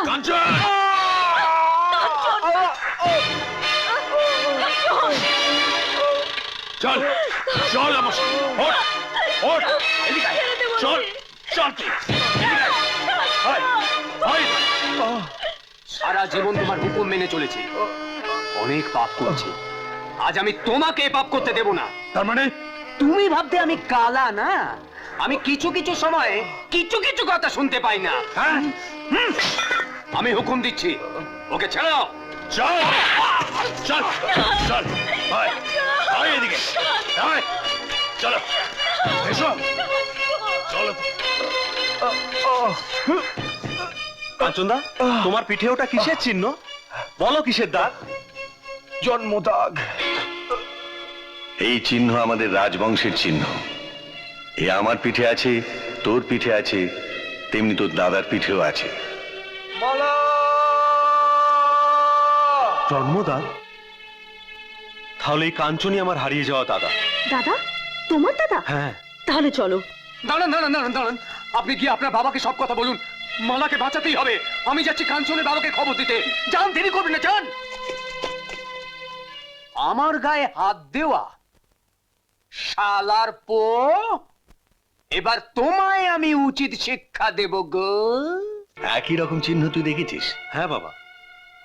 কাঞ্চন! চল চল আমার সঙ্গে, ওঠ ওঠ, এদিকে আয়। চল চল তুই, এদিকে আয়। আয়, আয়। সারা জীবন তোমার হুকুম মেনে চলেছি, অনেক পাপ করছি, আজ আমি তোমাকে পাপ করতে দেব না। তার মানে তুমি ভাবতে আমি কালা না? আমি কিছু কিছু সময় কিছু কিছু কথা শুনতে পাই না। হ্যাঁ, আমি হুকুম দিচ্ছি, ওকে ছেড়াও। চল চল চল, আয় আয় এদিকে আয়, চলো এসো, চলো। কাঞ্চনদা, তোমার পিঠে ওটা কিসের চিহ্ন? বলো কিসের দাগ? জন্মদাগ। এই চিহ্ন আমাদের রাজবংশের চিহ্ন। এ আমার পিঠে আছে, তোর পিঠে আছে, তেমনি তোর দাদার পিঠেও আছে। মালা! জন্মদাগ? তাহলে এই কাঞ্চনই আমার হারিয়ে যাওয়া দাদা। দাদা? তোমার দাদা? হ্যাঁ। তাহলে চলো। দাঁড়ান দাঁড়ান দাঁড়ান দাঁড়ান, আপনি কি আপনার বাবাকে সব কথা বলুন। মালাকে বাঁচাতেই হবে। আমি যাচ্ছি কাঞ্চনের বাবাকে খবর দিতে। যান, দেরি করবেন না, যান। আমার গায়ে হাত দেওয়া শালার পো, এবার তোমায় আমি উচিত শিক্ষা দেব গো। একই রকম চিহ্ন তুই দেখেছিস? হ্যাঁ বাবা,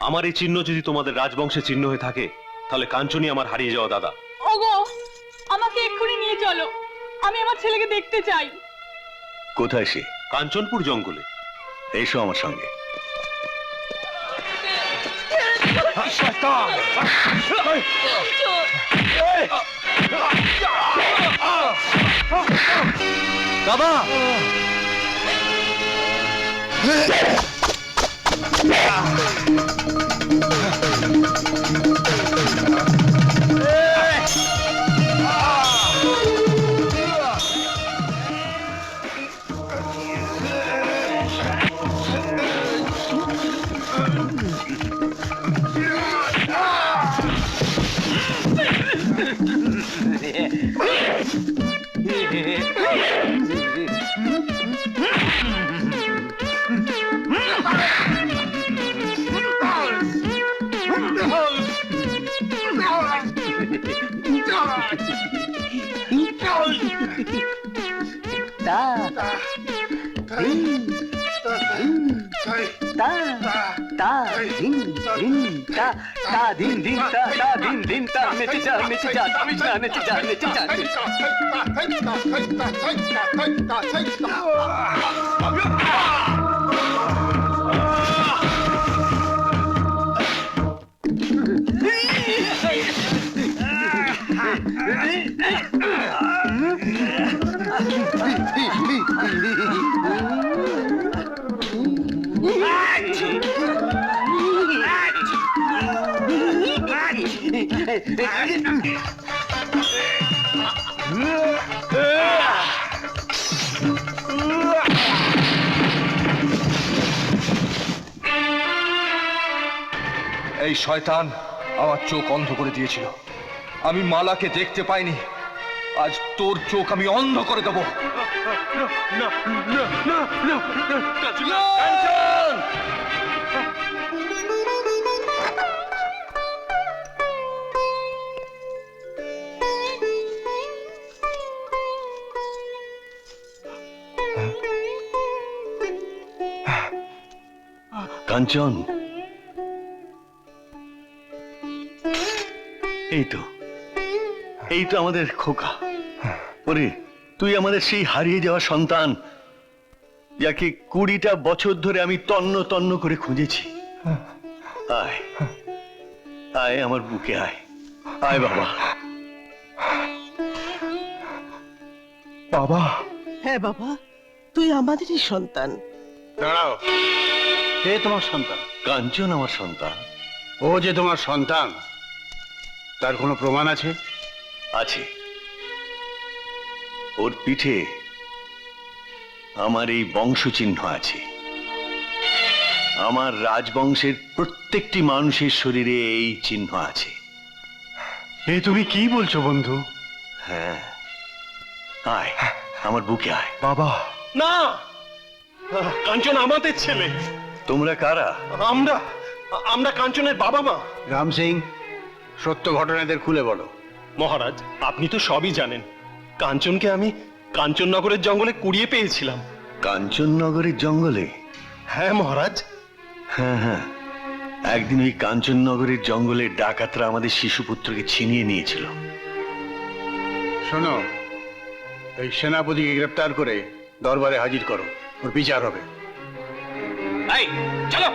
আমার এই চিহ্ন যদি তোমাদের রাজবংশের চিহ্ন হয়ে থাকে, তাহলে কাঞ্চনই আমার হারিয়ে যাওয়া দাদা। ওগো, আমাকে এক্ষুনি নিয়ে চলো, আমি আমার ছেলেকে দেখতে চাই। কোথায় সে? কাঞ্চনপুর জঙ্গলে। এসো আমার সঙ্গে। শয়তান! দাদা! এই শয়তান আমার চোখ অন্ধ করে দিয়েছিল, আমি মালাকে দেখতে পাইনি। আজ তোর চোখ আমি অন্ধ করে দেবো। কাঞ্চন, এই তো আমাদের খোকা। ওরে, তুই আমাদের সেই হারিয়ে যাওয়া সন্তান, যাকে 20টা বছর ধরে আমি তন্ন তন্ন করে খুঁজেছি। আয় আয় আমার বুকে আয়, আয় বাবা। বাবা! হ্যাঁ বাবা, তুই আমাদেরই সন্তান। দাঁড়াও, কে তোমার সন্তান? কাঞ্চন আমার সন্তান। ও যে তোমার সন্তান, তার কোনো প্রমাণ আছে? আছে, ওর পিঠে আমার এই বংশচিহ্ন আছে। আমার রাজবংশের প্রত্যেকটি মানুষের শরীরে এই চিহ্ন আছে। এ তুমি কি বলছো বন্ধু? হ্যাঁ, আয় আমার বুকে আয়। বাবা! না, কাঞ্চন আমাদের ছেলে, তোমরা কারা? আমরা আমরা কাঞ্চনের বাবা মা। রাম সিং, সত্য ঘটনাদের খুলে বলো। মহারাজ, আপনি তো সবই জানেন। কাঞ্চনকে আমি কাঞ্চননগরের জঙ্গলে কুড়িয়ে পেয়েছিলাম। কাঞ্চননগরের জঙ্গলে? হ্যাঁ মহারাজ। হ্যাঁ হ্যাঁ, একদিন ওই কাঞ্চননগরের জঙ্গলে ডাকাতরা আমাদের শিশুপুত্রকে ছিনিয়ে নিয়েছিল। শোনো, এই সেনাপতিকে গ্রেপ্তার করে দরবারে হাজির করো, ওর বিচার হবে। এই চলো,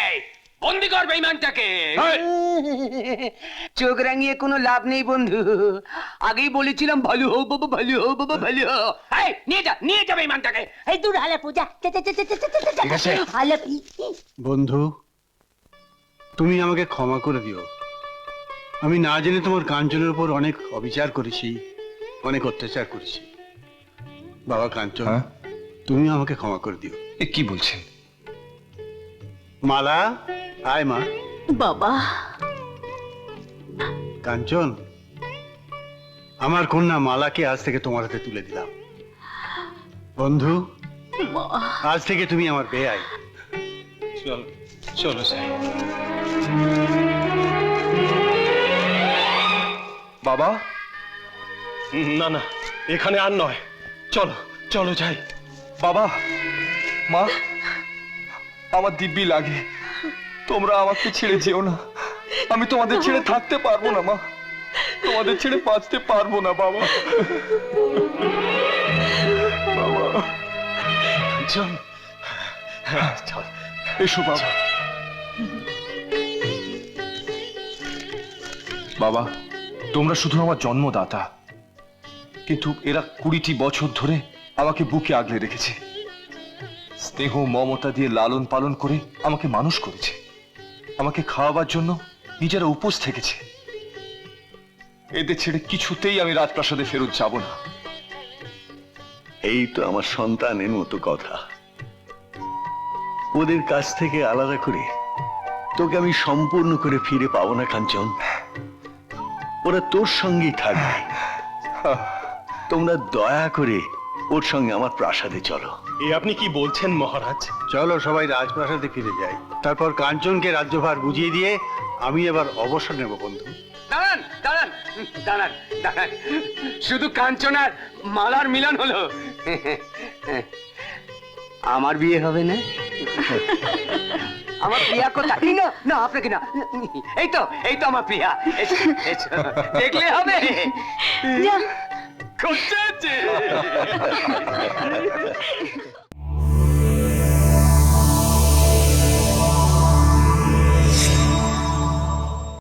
এই, বন্দি কর বেঈমানটাকে। চোখ রাঙিয়ে কোনো লাভ নেই বন্ধু, আগেই বলেছিলাম ভালো হও বাবা, ভালো হও বাবা, ভালো হও। এই নিয়ে যা বেঈমানটাকে। এই দূর হালা পূজা ঠিক আছে। হালা বন্ধু, তুমি আমাকে ক্ষমা করে দিও। আমি না জেনে তোমার কাঞ্চনের উপর অনেক অবিচার করেছি, অনেক অত্যাচার করেছি। বাবা কাঞ্চন, হ্যাঁ? তুমি আমাকে ক্ষমা করে দিও। এ কি বলছেন? মালা, আয় মা। বাবা, কাঞ্চন, আমার কন্যা মালাকে আজ থেকে তোমার হাতে তুলে দিলাম। বন্ধু, আজ থেকে তুমি আমার বেয়াই। চলো চলো যাই। বাবা, না না, এখানে আর নয়। চলো চলো যাই। বাবা, মা, আমার দিব্যি লাগে। তোমরা আমাকে ছেড়ে যেও না। আমি তোমাদের ছেড়ে থাকতে পারবো না মা, তোমাদের ছেড়ে বাঁচতে পারবো না বাবা। কাঞ্চন, চল। এসো বাবা। বাবা, তোমরা শুধু আমার জন্মদাতা, কিন্তু এরা 20টি বছর ধরে আমাকে বুকে আগলে রেখেছে। স্নেহ মমতা দিয়ে লালন পালন করে আমাকে মানুষ করেছে। আমাকে খাওয়াবার জন্য নিজেরা উপোস থেকেছে। এদের ছেড়ে কিছুতেই আমি রাজপ্রাসাদে ফেরত যাব না। এই তো আমার সন্তানের মতো কথা। ওদের কাছ থেকে আলাদা করে তোকে আমি সম্পূর্ণ করে ফিরে পাবো না কাঞ্চন। ওরা তোর সঙ্গেই থাকবে। তোমরা দয়া করে ওর সঙ্গে আমার প্রাসাদে চলো। এ আপনি কি বলছেন মহারাজ? চলো সবাই রাজপ্রাসাদে ফিরে যাই, তারপর কাঞ্চনকে রাজ্যভার বুঝিয়ে দিয়ে আমি এবার অবসর নেব। বন্ধু, দাঁড়ান দাঁড়ান দাঁড়ান দাঁড়ান, শুধু কাঞ্চন আর মালার মিলন হলো, আমার বিয়ে হবে না? আমার প্রিয়া কোথায়? এই না না, আপনাকে না, এই তো আমার প্রিয়া। এসো, দেখলে হবে। যা। খুঁজছে